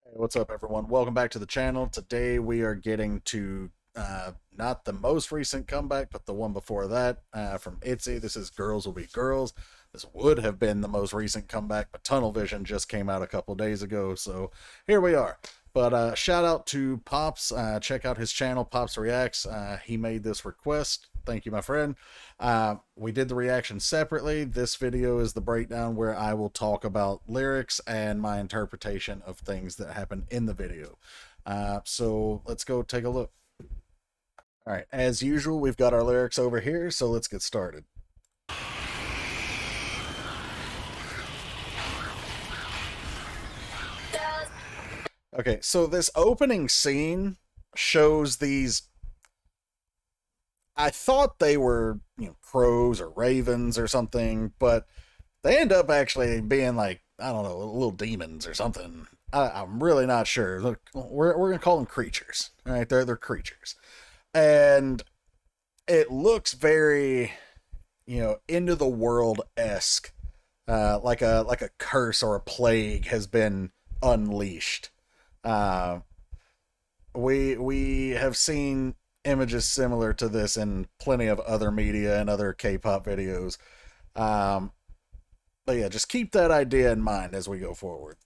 Hey, what's up, everyone? Welcome back to the channel. Today we are getting to not the most recent comeback, but the one before that from Itzy. This is Girls Will Be Girls. This would have been the most recent comeback, but Tunnel Vision just came out a couple days ago, so here we are. But shout out to Pops. Check out his channel, Pops Reacts. He made this request. Thank you, my friend. We did the reaction separately. This video is the breakdown where I will talk about lyrics and my interpretation of things that happen in the video. So let's go take a look. All right, as usual, we've got our lyrics over here, so let's get started. Okay, so this opening scene shows these. I thought they were, crows or ravens or something, but they end up actually being like, I don't know, little demons or something. I'm really not sure. Look, we're gonna call them creatures, all right? They're creatures, and it looks very, into the world esque, like a curse or a plague has been unleashed. Uh, we have seen images similar to this in plenty of other media and other K-pop videos. Um, but yeah, just keep that idea in mind as we go forward.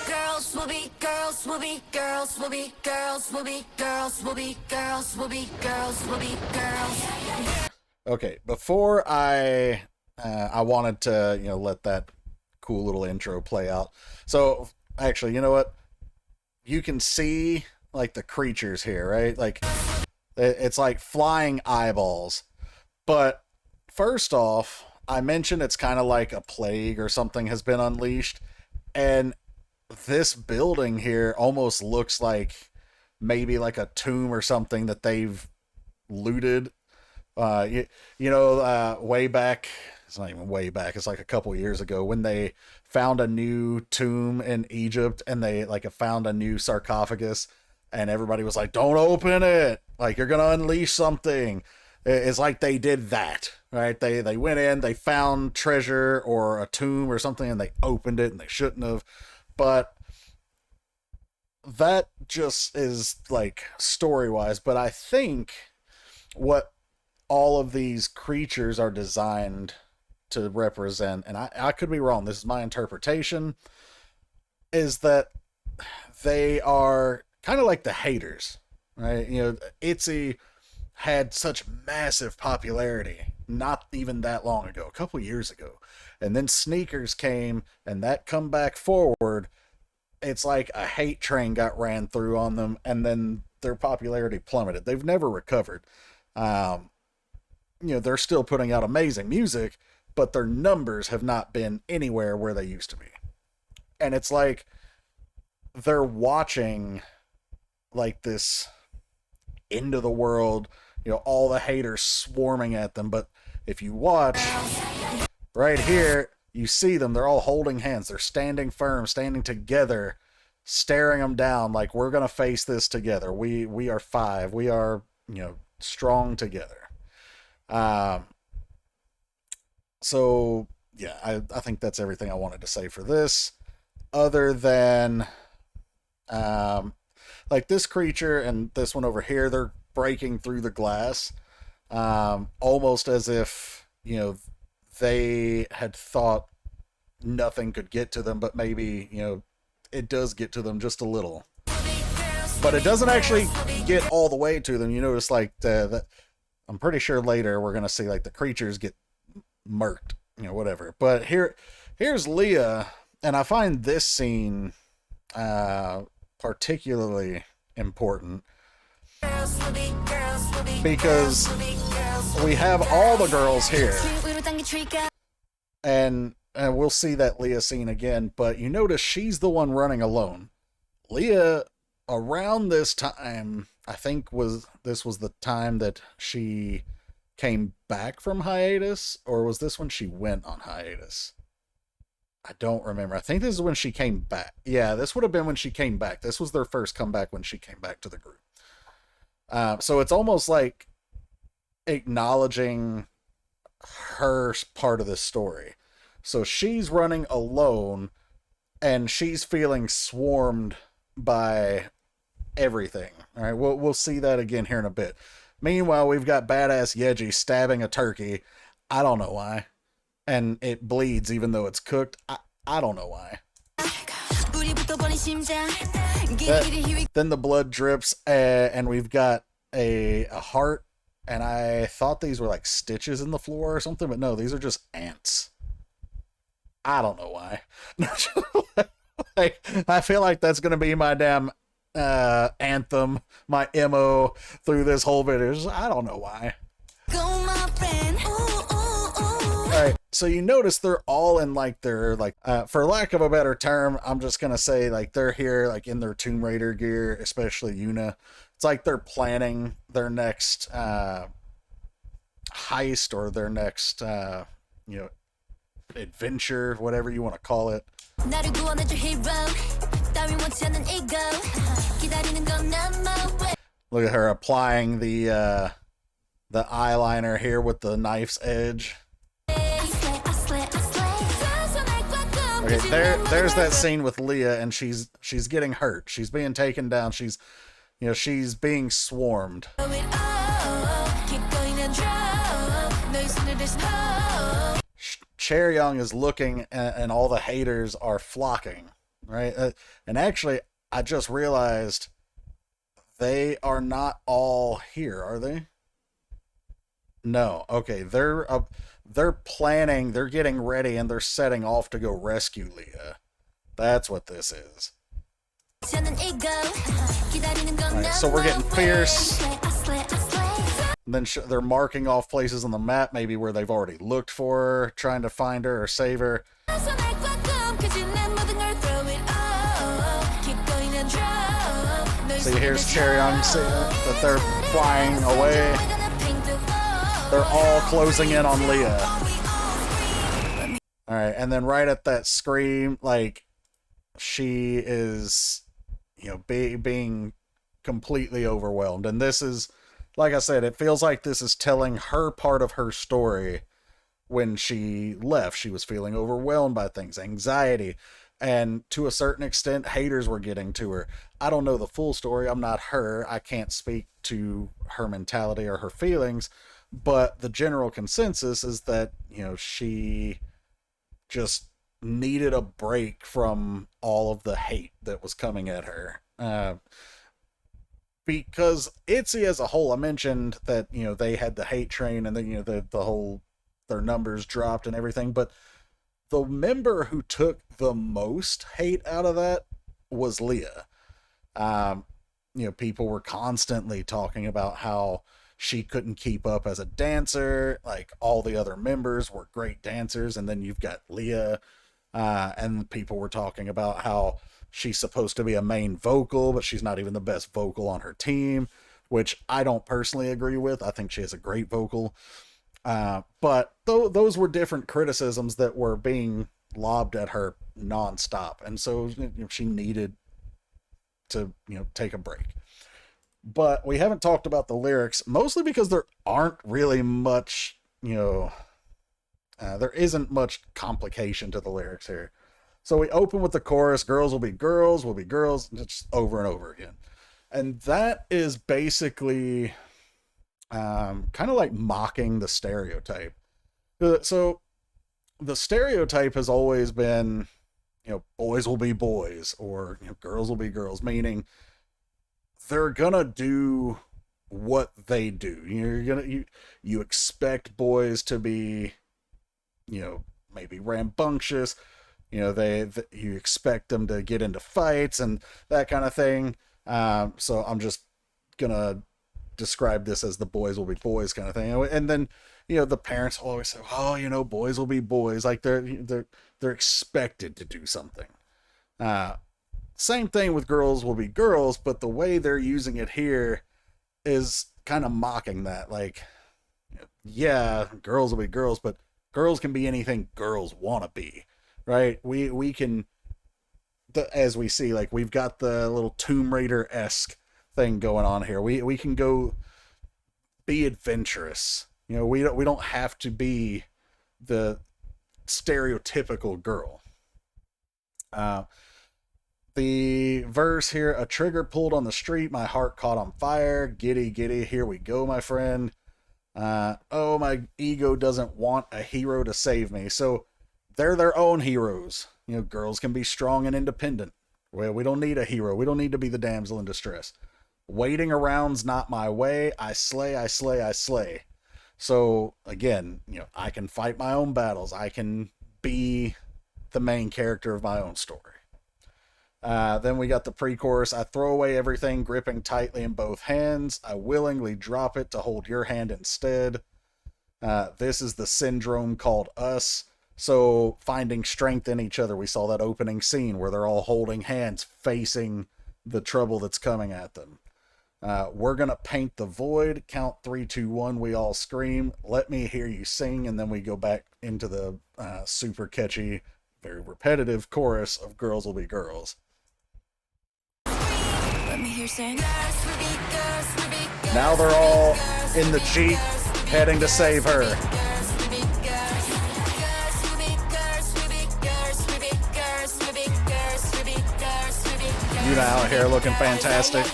Girls will be girls will be girls will be girls will be girls will be girls will be girls will be girls. Okay, before I wanted to let that cool little intro play out. So actually, you know what? You can see like the creatures here, right? Like it's like flying eyeballs. But first off, I mentioned it's kind of like a plague or something has been unleashed, and this building here almost looks like maybe like a tomb or something that they've looted. Way back, it's not even way back, it's like a couple years ago when they found a new tomb in Egypt and they like found a new sarcophagus, and everybody was like, don't open it, like you're gonna unleash something. It's like they did that, right? They went in, they found treasure or a tomb or something, and they opened it and they shouldn't have. But that just is like story wise. But I think what all of these creatures are designed to represent, and I could be wrong, this is my interpretation, is that they are kind of like the haters, right? Itzy had such massive popularity not even that long ago, a couple years ago. And then Sneakers came, and that comeback forward, it's like a hate train got ran through on them, and then their popularity plummeted. They've never recovered. Um, they're still putting out amazing music, but their numbers have not been anywhere where they used to be. And it's like they're watching like this end of the world, all the haters swarming at them. But if you watch right here, you see them, they're all holding hands, they're standing firm, standing together, staring them down like we're gonna face this together. We are five, we are strong together. um so yeah, I think that's everything I wanted to say for this, other than um like this creature and this one over here, they're breaking through the glass, almost as if they had thought nothing could get to them, but maybe it does get to them just a little, but it doesn't actually get all the way to them. You notice like I'm pretty sure later we're gonna see like the creatures get murked, whatever. But here's Leah, and I find this scene particularly important because we have all the girls here, and we'll see that Leah scene again, but you notice she's the one running alone. Leah, around this time, I think this was the time that she came back from hiatus, or was this when she went on hiatus? I don't remember. I think this is when she came back. Yeah, this would have been when she came back. This was their first comeback when she came back to the group. So it's almost like acknowledging her part of this story. So she's running alone, and she's feeling swarmed by everything. All right, we'll see that again here in a bit. Meanwhile, we've got badass Yeji stabbing a turkey. I don't know why, and it bleeds even though it's cooked. I don't know why. Then the blood drips, and we've got a heart. And I thought these were like stitches in the floor or something, but no, these are just ants. I don't know why. Like, I feel like that's gonna be my damn anthem, my MO through this whole video. I don't know why. Alright, so you notice they're all in like their like for lack of a better term, I'm just gonna say like they're here like in their Tomb Raider gear, especially Yuna. It's like they're planning their next heist or their next adventure, whatever you want to call it. Look at her applying the eyeliner here with the knife's edge. Okay, there's that scene with Leah, and she's getting hurt. She's being taken down. She's being swarmed. Chaeryeong is looking, and all the haters are flocking, right? And actually, I just realized they are not all here, are they? No. Okay, they're planning, they're getting ready, and they're setting off to go rescue Leah. That's what this is. Right, so we're getting fierce. And then they're marking off places on the map, maybe where they've already looked for her, trying to find her or save her. So here's Chaeryeong, see that they're flying away. They're all closing in on Leah. Alright, and then right at that scream, like, she is, being completely overwhelmed. And this is, like I said, it feels like this is telling her part of her story. When she left, she was feeling overwhelmed by things, anxiety, and to a certain extent, haters were getting to her. I don't know the full story. I'm not her. I can't speak to her mentality or her feelings, but the general consensus is that, she just needed a break from all of the hate that was coming at her. Because Itzy as a whole, I mentioned that, they had the hate train, and then, the whole, their numbers dropped and everything, but the member who took the most hate out of that was Leah. People were constantly talking about how she couldn't keep up as a dancer, like all the other members were great dancers, and then you've got Leah, and people were talking about how she's supposed to be a main vocal, but she's not even the best vocal on her team, which I don't personally agree with. I think she has a great vocal. But those were different criticisms that were being lobbed at her nonstop. And so she needed to, take a break. But we haven't talked about the lyrics, mostly because there aren't really much, there isn't much complication to the lyrics here. So we open with the chorus, girls will be girls, just over and over again. And that is basically kind of like mocking the stereotype. So the stereotype has always been, boys will be boys, or girls will be girls, meaning they're gonna do what they do. You expect boys to be, maybe rambunctious. You expect them to get into fights and that kind of thing. So I'm just gonna describe this as the boys will be boys kind of thing. And then, the parents always say, oh, boys will be boys. Like they're expected to do something. Same thing with girls will be girls, but the way they're using it here is kind of mocking that. Like, yeah, girls will be girls, but girls can be anything girls want to be, right? We can, as we see, like we've got the little Tomb Raider-esque thing going on here. We can go be adventurous. We don't have to be the stereotypical girl. Uh, the verse here: a trigger pulled on the street, my heart caught on fire. Giddy, giddy, here we go, my friend. Oh, my ego doesn't want a hero to save me. So they're their own heroes. You know, girls can be strong and independent. Well, we don't need a hero. We don't need to be the damsel in distress. Waiting around's not my way. I slay, I slay, I slay. So again, you know, I can fight my own battles. I can be the main character of my own story. Then we got the pre-chorus. I throw away everything, gripping tightly in both hands. I willingly drop it to hold your hand instead. This is the syndrome called us. So finding strength in each other. We saw that opening scene where they're all holding hands, facing the trouble that's coming at them. We're going to paint the void. Count 3, 2, 1. We all scream. Let me hear you sing. And then we go back into the super catchy, very repetitive chorus of Girls Will Be Girls. Let me hear sing. Now they're all in the Jeep heading to save her. You know, out here looking fantastic.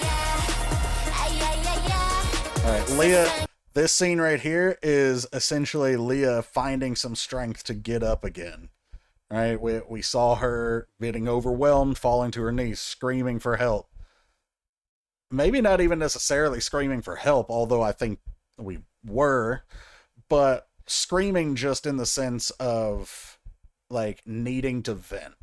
Alright, Leah, this scene right here is essentially Leah finding some strength to get up again. Right? We saw her getting overwhelmed, falling to her knees, screaming for help. Maybe not even necessarily screaming for help, although I think we were, but screaming just in the sense of like needing to vent.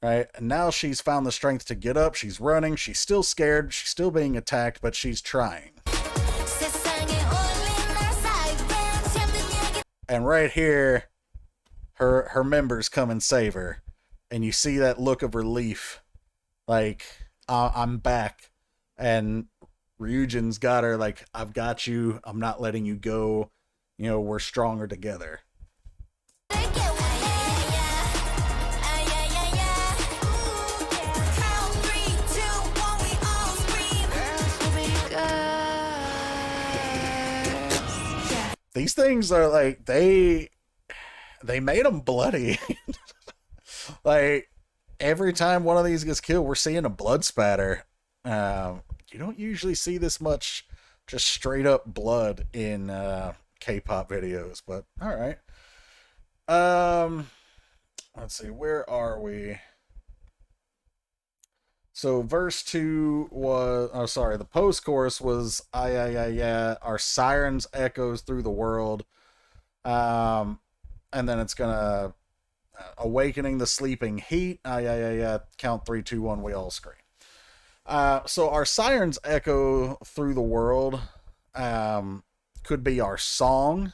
Right? And now she's found the strength to get up. She's running. She's still scared. She's still being attacked, but she's trying. And right here, her members come and save her. And you see that look of relief. Like, I'm back. And Ryujin's got her like, I've got you. I'm not letting you go. You know, we're stronger together. These things are like, they made them bloody. Like, every time one of these gets killed, we're seeing a blood spatter. You don't usually see this much just straight up blood in K-pop videos, but all right. Let's see, where are we? So verse 2 was, oh sorry, the post-chorus was yeah, our sirens echoes through the world. And then it's gonna awakening the sleeping heat. Yeah, count 3, 2, 1, we all scream. So our sirens echo through the world. Could be our song,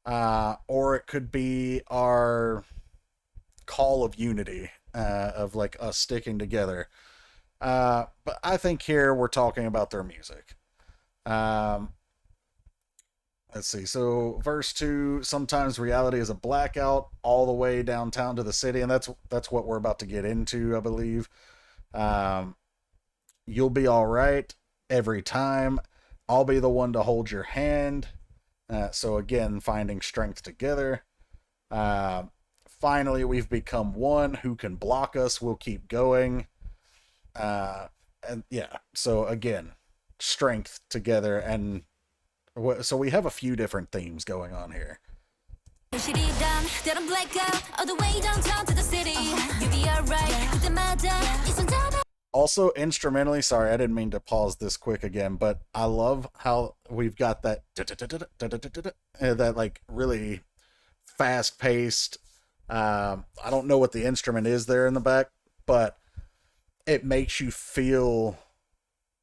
or it could be our call of unity, of like us sticking together. But I think here we're talking about their music. Let's see. So verse 2, sometimes reality is a blackout all the way downtown to the city. And that's what we're about to get into, I believe. You'll be all right every time. I'll be the one to hold your hand. So again, finding strength together. Finally, we've become one. Who can block us? We'll keep going. And yeah, so again, strength together. And so we have a few different themes going on here. Also, instrumentally, sorry, I didn't mean to pause this quick again, but I love how we've got that that like really fast-paced. I don't know what the instrument is there in the back, but it makes you feel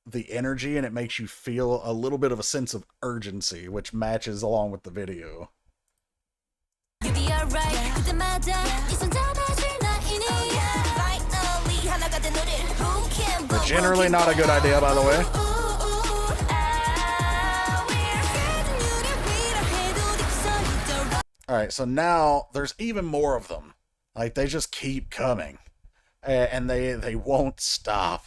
the energy, and it makes you feel a little bit of a sense of urgency, which matches along with the video. Generally not a good idea, by the way. Alright, so now there's even more of them. Like, they just keep coming. And they won't stop.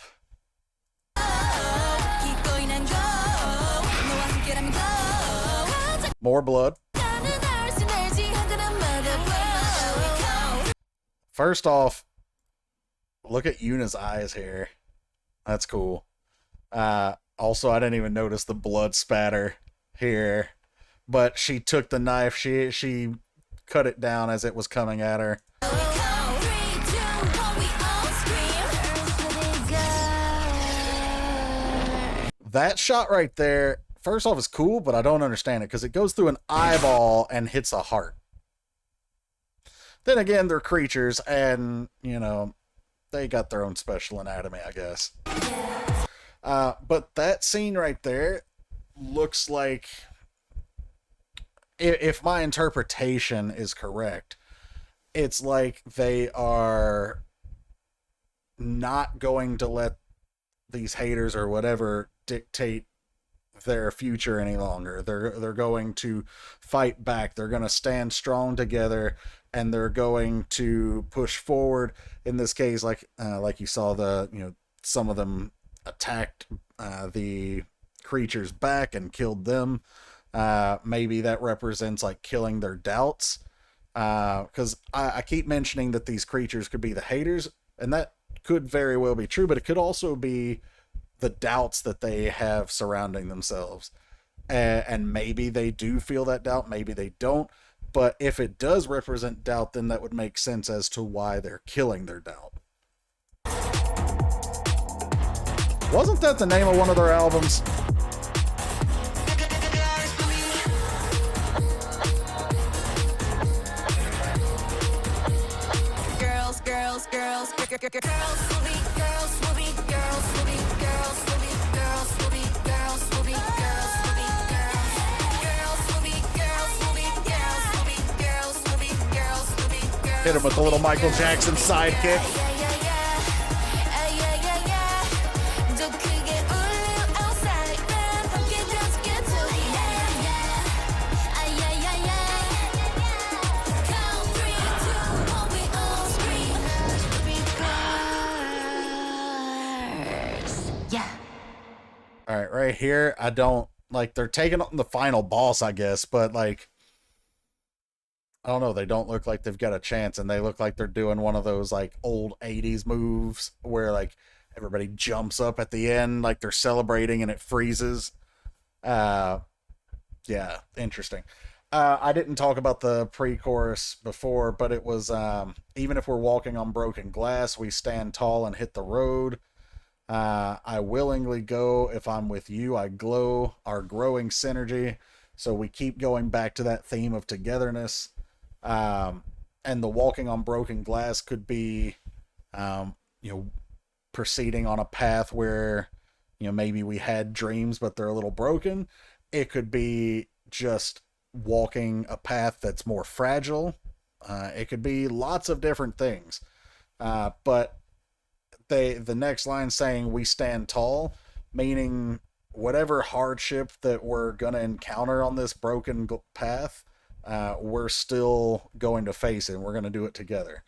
More blood. First off, look at Yuna's eyes here. That's cool. Also, I didn't even notice the blood spatter here, but she took the knife. She cut it down as it was coming at her. That shot right there, first off, is cool, but I don't understand it because it goes through an eyeball and hits a heart. Then again, they're creatures, and they got their own special anatomy, I guess. But that scene right there looks like, if my interpretation is correct, it's like they are not going to let these haters or whatever dictate their future any longer. They're going to fight back. They're going to stand strong together, and they're going to push forward. In this case, like you saw, some of them attacked the creatures back and killed them. Maybe that represents like killing their doubts. Because I keep mentioning that these creatures could be the haters, and that could very well be true, but it could also be the doubts that they have surrounding themselves. And maybe they do feel that doubt, maybe they don't. But if it does represent doubt, then that would make sense as to why they're killing their doubt. Wasn't that the name of one of their albums? Hit him with a little Michael Jackson sidekick. All right, right here, I don't like, they're taking on the final boss, I guess, but like, I don't know, they don't look like they've got a chance, and they look like they're doing one of those like old 80s moves where like everybody jumps up at the end like they're celebrating and it freezes. Yeah, interesting. I didn't talk about the pre-chorus before, but it was even if we're walking on broken glass, we stand tall and hit the road. I willingly go. If I'm with you, I glow. Our growing synergy. So we keep going back to that theme of togetherness. And the walking on broken glass could be, proceeding on a path where, maybe we had dreams, but they're a little broken. It could be just walking a path that's more fragile. It could be lots of different things. But the next line saying we stand tall, meaning whatever hardship that we're going to encounter on this broken path, we're still going to face it, and we're going to do it together.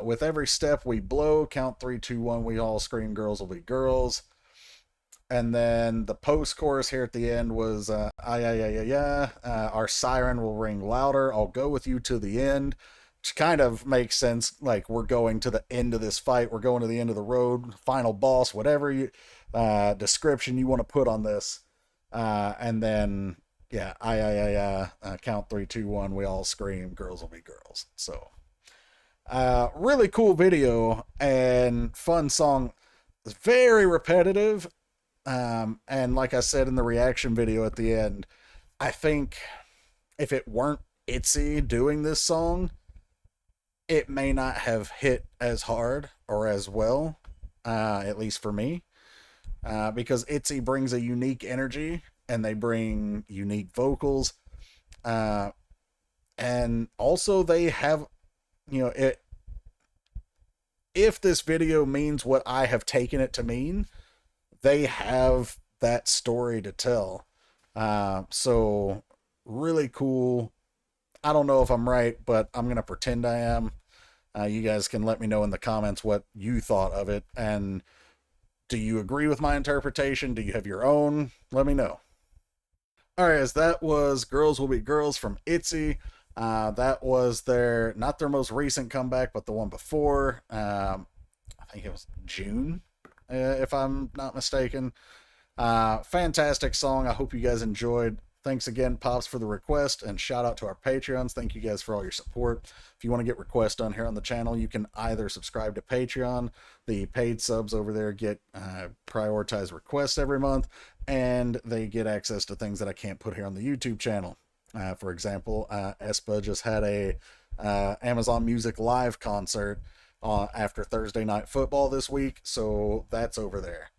With every step we blow, count 3, 2, 1, we all scream, girls will be girls. And then the post-chorus here at the end was, our siren will ring louder, I'll go with you to the end. Which kind of makes sense, like we're going to the end of this fight, we're going to the end of the road, final boss, whatever description you want to put on this. And then, count 3, 2, 1, we all scream, girls will be girls. So, really cool video and fun song. It's very repetitive. And like I said in the reaction video at the end, I think if it weren't Itzy doing this song, it may not have hit as hard or as well, at least for me, because Itzy brings a unique energy and they bring unique vocals, and also they have, if this video means what I have taken it to mean, they have that story to tell. So really cool. I don't know if I'm right, but I'm going to pretend I am. You guys can let me know in the comments what you thought of it. And do you agree with my interpretation? Do you have your own? Let me know. All right, as that was Girls Will Be Girls from Itzy. That was not their most recent comeback, but the one before. I think June, if I'm not mistaken. Fantastic song. I hope you guys enjoyed. Thanks again, Pops, for the request, and shout out to our Patreons. Thank you guys for all your support. If you want to get requests done here on the channel, you can either subscribe to Patreon. The paid subs over there get prioritized requests every month, and they get access to things that I can't put here on the YouTube channel. For example, Espa just had a Amazon Music Live concert after Thursday Night Football this week, so that's over there.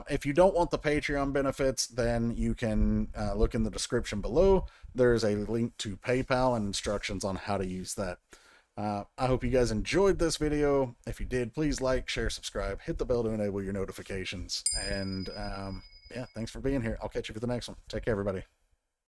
If you don't want the Patreon benefits, then you can look in the description below. There's a link to PayPal and instructions on how to use that. I hope you guys enjoyed this video. If you did, please like, share, subscribe, hit the bell to enable your notifications. And yeah, thanks for being here. I'll catch you for the next one. Take care, everybody.